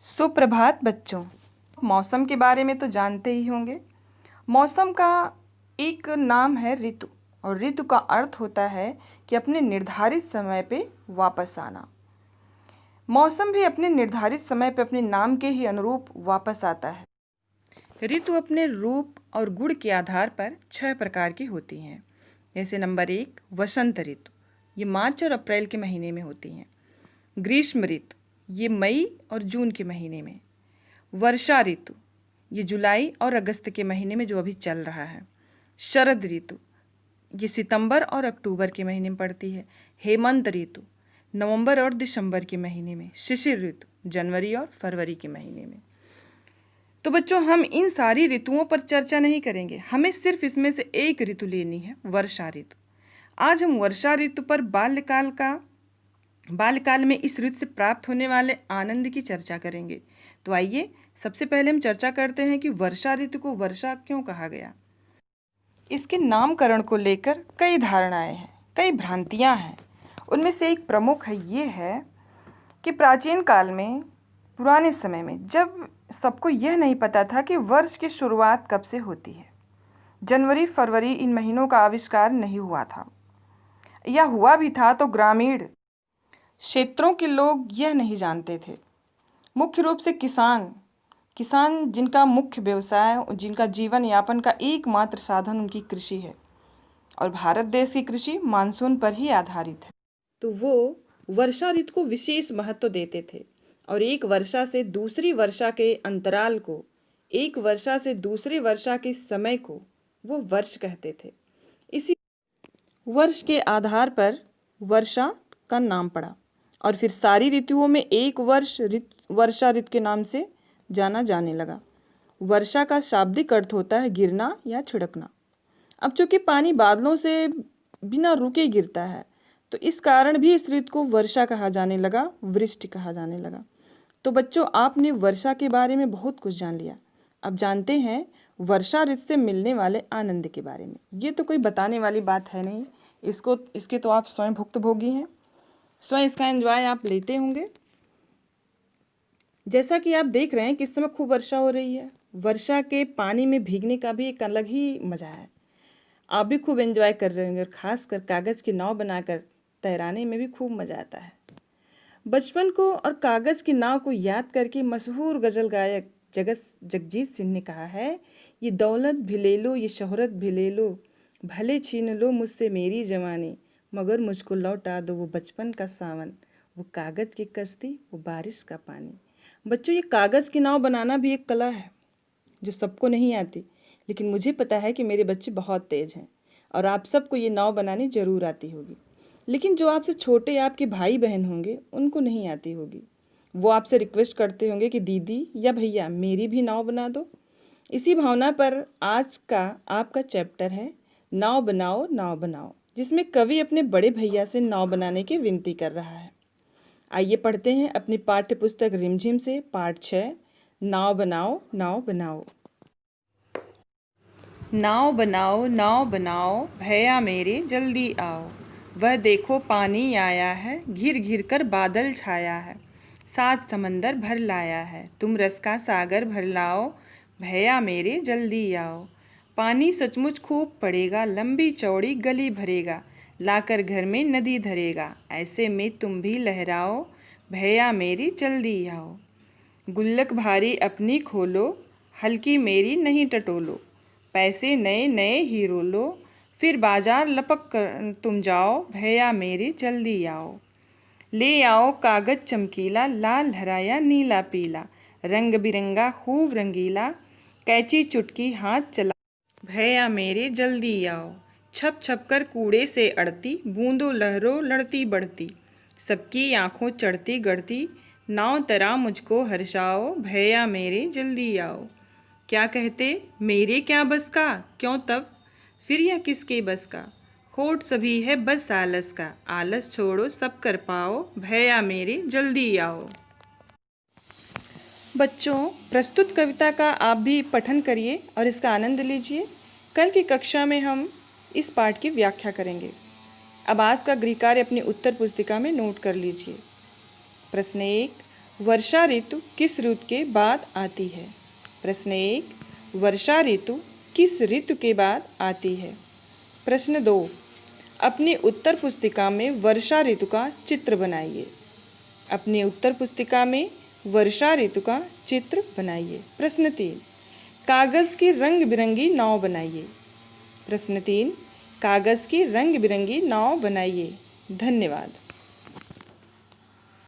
सुप्रभात बच्चों। मौसम के बारे में तो जानते ही होंगे। मौसम का एक नाम है ऋतु, और ऋतु का अर्थ होता है कि अपने निर्धारित समय पे वापस आना। मौसम भी अपने निर्धारित समय पे अपने नाम के ही अनुरूप वापस आता है। ऋतु अपने रूप और गुण के आधार पर 6 प्रकार की होती हैं। जैसे नंबर 1 वसंत ऋतु, ये मार्च और अप्रैल के महीने में होती हैं। ग्रीष्म ऋतु, ये मई और जून के महीने में। वर्षा ऋतु, ये जुलाई और अगस्त के महीने में जो अभी चल रहा है। शरद ऋतु, ये सितंबर और अक्टूबर के महीने में पड़ती है। हेमंत ऋतु, नवंबर और दिसंबर के महीने में। शिशिर ऋतु, जनवरी और फरवरी के महीने में। तो बच्चों, हम इन सारी ऋतुओं पर चर्चा नहीं करेंगे, हमें सिर्फ इसमें से एक ऋतु लेनी है, वर्षा ऋतु। आज हम वर्षा ऋतु पर बाल्यकाल में इस ऋतु से प्राप्त होने वाले आनंद की चर्चा करेंगे। तो आइए सबसे पहले हम चर्चा करते हैं कि वर्षा ऋतु को वर्षा क्यों कहा गया। इसके नामकरण को लेकर कई धारणाएं हैं, कई भ्रांतियां हैं। उनमें से एक प्रमुख है ये है कि प्राचीन काल में, पुराने समय में, जब सबको यह नहीं पता था कि वर्ष की शुरुआत कब से होती है, जनवरी फरवरी इन महीनों का आविष्कार नहीं हुआ था, या हुआ भी था तो ग्रामीण क्षेत्रों के लोग यह नहीं जानते थे। मुख्य रूप से किसान जिनका मुख्य व्यवसाय, जिनका जीवन यापन का एकमात्र साधन उनकी कृषि है, और भारत देश की कृषि मानसून पर ही आधारित है, तो वो वर्षा ऋतु को विशेष महत्व देते थे। और एक वर्षा से दूसरी वर्षा के अंतराल को, एक वर्षा से दूसरी वर्षा के समय को वो वर्ष कहते थे। इसी वर्ष के आधार पर वर्षा का नाम पड़ा, और फिर सारी ऋतुओं में एक वर्षा ऋतु के नाम से जाना जाने लगा। वर्षा का शाब्दिक अर्थ होता है गिरना या छिड़कना। अब चूंकि पानी बादलों से बिना रुके गिरता है, तो इस कारण भी इस ऋतु को वर्षा कहा जाने लगा, वृष्टि कहा जाने लगा। तो बच्चों, आपने वर्षा के बारे में बहुत कुछ जान लिया। अब जानते हैं वर्षा ऋतु से मिलने वाले आनंद के बारे में। ये तो कोई बताने वाली बात है नहीं, इसके तो आप स्वयं भुक्तभोगी हैं, स्वयं इसका एंजॉय आप लेते होंगे। जैसा कि आप देख रहे हैं कि इस समय खूब वर्षा हो रही है। वर्षा के पानी में भीगने का भी एक अलग ही मज़ा है। आप भी खूब एंजॉय कर रहे होंगे, और ख़ासकर कागज़ की नाव बनाकर तैराने में भी खूब मज़ा आता है। बचपन को और कागज़ की नाव को याद करके मशहूर गज़ल गायक जगजीत सिंह ने कहा है, ये दौलत भी ले लो, ये शोहरत भी ले लो, भले छीन लो मुझसे मेरी जवानी, मगर मुझको लौटा दो वो बचपन का सावन, वो कागज़ की कश्ती, वो बारिश का पानी। बच्चों, ये कागज़ की नाव बनाना भी एक कला है जो सबको नहीं आती, लेकिन मुझे पता है कि मेरे बच्चे बहुत तेज़ हैं, और आप सबको ये नाव बनानी ज़रूर आती होगी। लेकिन जो आपसे छोटे आपके भाई बहन होंगे, उनको नहीं आती होगी। वो आपसे रिक्वेस्ट करते होंगे कि दीदी या भैया मेरी भी नाव बना दो। इसी भावना पर आज का आपका चैप्टर है नाव बनाओ नाव बनाओ, जिसमें कवि अपने बड़े भैया से नाव बनाने की विनती कर रहा है। आइए पढ़ते हैं अपनी पाठ्य पुस्तक रिमझिम से पाठ 6, नाव बनाओ नाव बनाओ। नाव बनाओ भैया मेरे जल्दी आओ, वह देखो पानी आया है, घिर घिर कर बादल छाया है, 7 समंदर भर लाया है, तुम रस का सागर भर लाओ, भैया मेरे जल्दी आओ। पानी सचमुच खूब पड़ेगा, लंबी चौड़ी गली भरेगा, लाकर घर में नदी धरेगा, ऐसे में तुम भी लहराओ, भैया मेरी जल्दी आओ। गुल्लक भारी अपनी खोलो, हल्की मेरी नहीं टटोलो, पैसे नए नए हीरो लो, फिर बाजार लपक कर तुम जाओ, भैया मेरी जल्दी आओ। ले आओ कागज़ चमकीला, लाल हरा या नीला पीला, रंग बिरंगा खूब रंगीला, कैंची चुटकी हाथ चला, भैया मेरे जल्दी आओ। छप छप कर कूड़े से अड़ती, बूंदों लहरों लड़ती बढ़ती, सबकी आँखों चढ़ती गढ़ती, नाव तरा मुझको हर्षाओ, भैया मेरे जल्दी आओ। क्या कहते मेरे क्या बस का, क्यों तब फिर यह किसके बस का, होठ सभी है बस आलस का, आलस छोड़ो सब कर पाओ, भैया मेरे जल्दी आओ। बच्चों, प्रस्तुत कविता का आप भी पठन करिए और इसका आनंद लीजिए। कल की कक्षा में हम इस पाठ की व्याख्या करेंगे। अब आज का गृह कार्य अपनी उत्तर पुस्तिका में नोट कर लीजिए। प्रश्न 1, वर्षा ऋतु किस ऋतु के बाद आती है? प्रश्न 1, वर्षा ऋतु किस ऋतु के बाद आती है? प्रश्न 2, अपनी उत्तर पुस्तिका में वर्षा ऋतु का चित्र बनाइए। अपनी उत्तर पुस्तिका में वर्षा ऋतु का चित्र बनाइए। प्रश्न 3, कागज़ की रंग बिरंगी नाव बनाइए। प्रश्न 3, कागज़ की रंग बिरंगी नाव बनाइए। धन्यवाद।